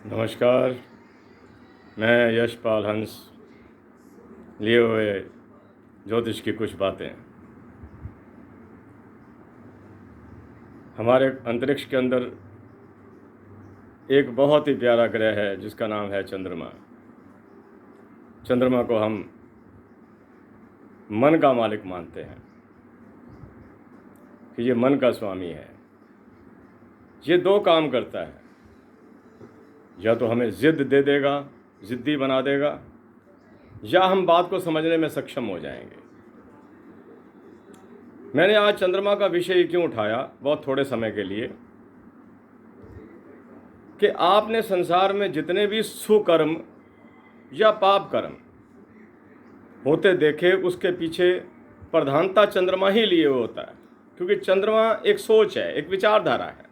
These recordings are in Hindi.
नमस्कार। मैं यशपाल हंस लिए हुए ज्योतिष की कुछ बातें। हमारे अंतरिक्ष के अंदर एक बहुत ही प्यारा ग्रह है जिसका नाम है चंद्रमा। चंद्रमा को हम मन का मालिक मानते हैं कि ये मन का स्वामी है। ये दो काम करता है, या तो हमें ज़िद दे देगा, ज़िद्दी बना देगा, या हम बात को समझने में सक्षम हो जाएंगे। मैंने आज चंद्रमा का विषय क्यों उठाया, बहुत थोड़े समय के लिए, कि आपने संसार में जितने भी सुकर्म या पाप कर्म होते देखे, उसके पीछे प्रधानता चंद्रमा ही लिए होता है, क्योंकि चंद्रमा एक सोच है, एक विचारधारा है।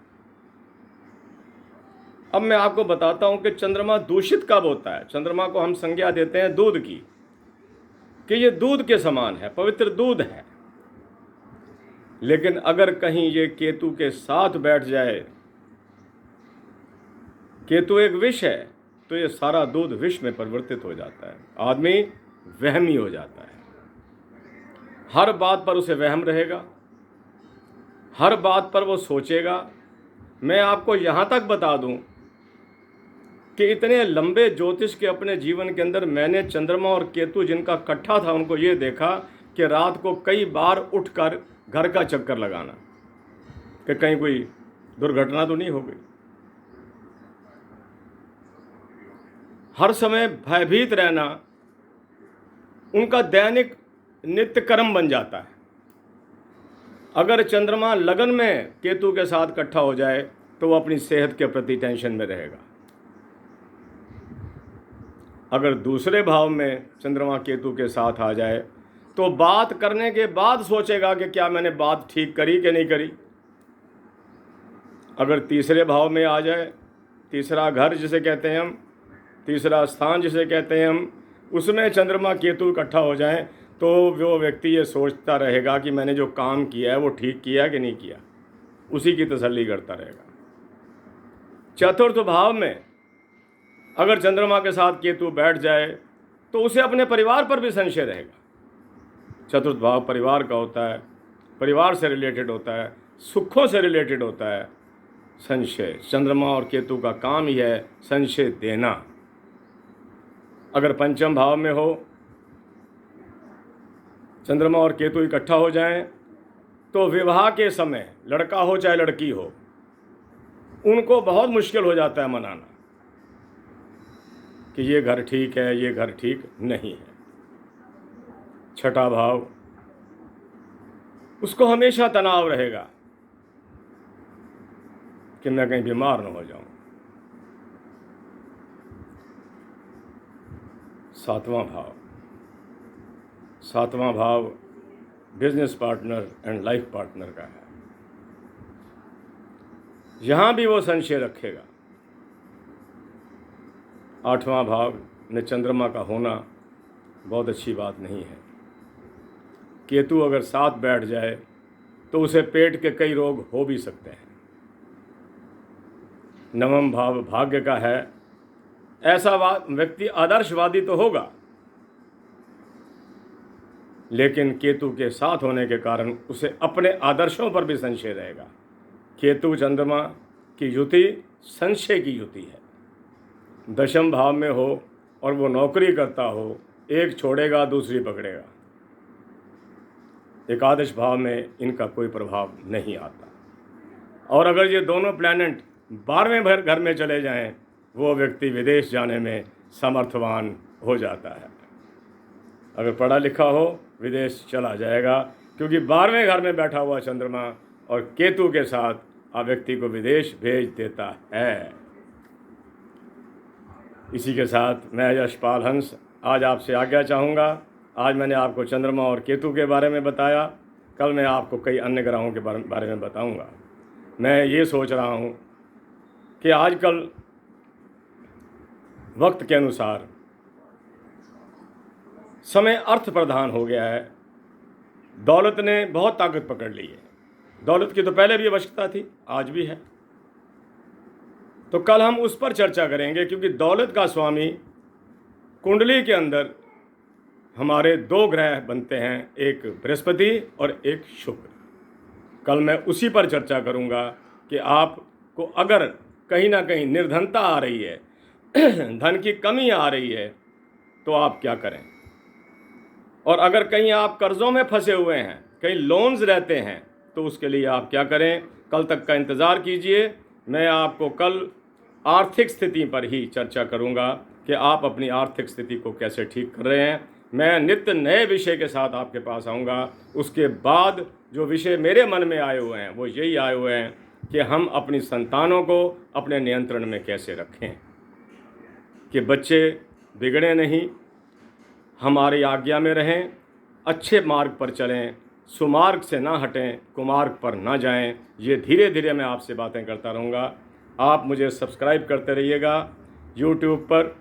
अब मैं आपको बताता हूं कि चंद्रमा दूषित कब होता है। चंद्रमा को हम संज्ञा देते हैं दूध की, कि ये दूध के समान है, पवित्र दूध है। लेकिन अगर कहीं ये केतु के साथ बैठ जाए, केतु एक विष है, तो ये सारा दूध विष में परिवर्तित हो जाता है। आदमी वहमी हो जाता है, हर बात पर उसे वहम रहेगा, हर बात पर वो सोचेगा। मैं आपको यहाँ तक बता दूं कि इतने लंबे ज्योतिष के अपने जीवन के अंदर मैंने चंद्रमा और केतु जिनका इकट्ठा था, उनको ये देखा कि रात को कई बार उठकर घर का चक्कर लगाना कि कहीं कोई दुर्घटना तो नहीं हो गई। हर समय भयभीत रहना उनका दैनिक नित्य कर्म बन जाता है। अगर चंद्रमा लगन में केतु के साथ इकट्ठा हो जाए तो वो अपनी सेहत के प्रति टेंशन में रहेगा। अगर दूसरे भाव में चंद्रमा केतु के साथ आ जाए तो बात करने के बाद सोचेगा कि क्या मैंने बात ठीक करी कि नहीं करी। अगर तीसरे भाव में आ जाए, तीसरा घर जिसे कहते हैं हम, तीसरा स्थान जिसे कहते हैं हम, उसमें चंद्रमा केतु इकट्ठा हो जाएं, तो वो व्यक्ति ये सोचता रहेगा कि मैंने जो काम किया है वो ठीक किया कि नहीं किया, उसी की तसल्ली करता रहेगा। चतुर्थ भाव में अगर चंद्रमा के साथ केतु बैठ जाए तो उसे अपने परिवार पर भी संशय रहेगा। चतुर्थ भाव परिवार का होता है, परिवार से रिलेटेड होता है, सुखों से रिलेटेड होता है। संशय, चंद्रमा और केतु का काम ही है संशय देना। अगर पंचम भाव में हो, चंद्रमा और केतु इकट्ठा हो जाएं, तो विवाह के समय, लड़का हो चाहे लड़की हो, उनको बहुत मुश्किल हो जाता है मनाना कि ये घर ठीक है, ये घर ठीक नहीं है। छठा भाव, उसको हमेशा तनाव रहेगा कि मैं कहीं बीमार न हो जाऊं। सातवां भाव business partner and life partner का है। यहाँ भी वो संशय रखेगा। आठवां भाव में चंद्रमा का होना बहुत अच्छी बात नहीं है। केतु अगर साथ बैठ जाए तो उसे पेट के कई रोग हो भी सकते हैं। नवम भाव भाग्य का है। ऐसा व्यक्ति आदर्शवादी तो होगा, लेकिन केतु के साथ होने के कारण उसे अपने आदर्शों पर भी संशय रहेगा। केतु चंद्रमा की युति संशय की युति है। दशम भाव में हो और वो नौकरी करता हो, एक छोड़ेगा दूसरी पकड़ेगा। एकादश भाव में इनका कोई प्रभाव नहीं आता। और अगर ये दोनों प्लैनेट 12वें घर में चले जाएं, वो व्यक्ति विदेश जाने में समर्थवान हो जाता है। अगर पढ़ा लिखा हो, विदेश चला जाएगा, क्योंकि 12वें घर में बैठा हुआ चंद्रमा और केतु के साथ व्यक्ति को विदेश भेज देता है। इसी के साथ मैं यशपाल हंस आज आपसे आज्ञा चाहूँगा। आज मैंने आपको चंद्रमा और केतु के बारे में बताया, कल मैं आपको कई अन्य ग्रहों के बारे में बताऊँगा। मैं ये सोच रहा हूँ कि आजकल वक्त के अनुसार समय अर्थ प्रधान हो गया है। दौलत ने बहुत ताकत पकड़ ली है। दौलत की तो पहले भी आवश्यकता थी, आज भी है। तो कल हम उस पर चर्चा करेंगे, क्योंकि दौलत का स्वामी कुंडली के अंदर हमारे 2 ग्रह बनते हैं, एक बृहस्पति और एक शुक्र। कल मैं उसी पर चर्चा करूंगा कि आपको अगर कहीं ना कहीं निर्धनता आ रही है, धन की कमी आ रही है, तो आप क्या करें। और अगर कहीं आप कर्ज़ों में फंसे हुए हैं, कहीं लोन्स रहते हैं, तो उसके लिए आप क्या करें। कल तक का इंतज़ार कीजिए। मैं आपको कल आर्थिक स्थिति पर ही चर्चा करूंगा कि आप अपनी आर्थिक स्थिति को कैसे ठीक कर रहे हैं। मैं नित्य नए विषय के साथ आपके पास आऊँगा। उसके बाद जो विषय मेरे मन में आए हुए हैं वो यही आए हुए हैं कि हम अपनी संतानों को अपने नियंत्रण में कैसे रखें, कि बच्चे बिगड़े नहीं, हमारी आज्ञा में रहें, अच्छे मार्ग पर चलें, सुमार्ग से ना हटें, कुमार्ग पर ना जाएं। ये धीरे धीरे मैं आपसे बातें करता रहूँगा। आप मुझे सब्सक्राइब करते रहिएगा यूट्यूब पर,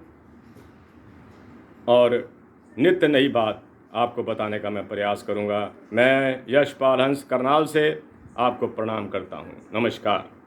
और नित्य नई बात आपको बताने का मैं प्रयास करूँगा। मैं यशपाल हंस करनाल से आपको प्रणाम करता हूँ। नमस्कार।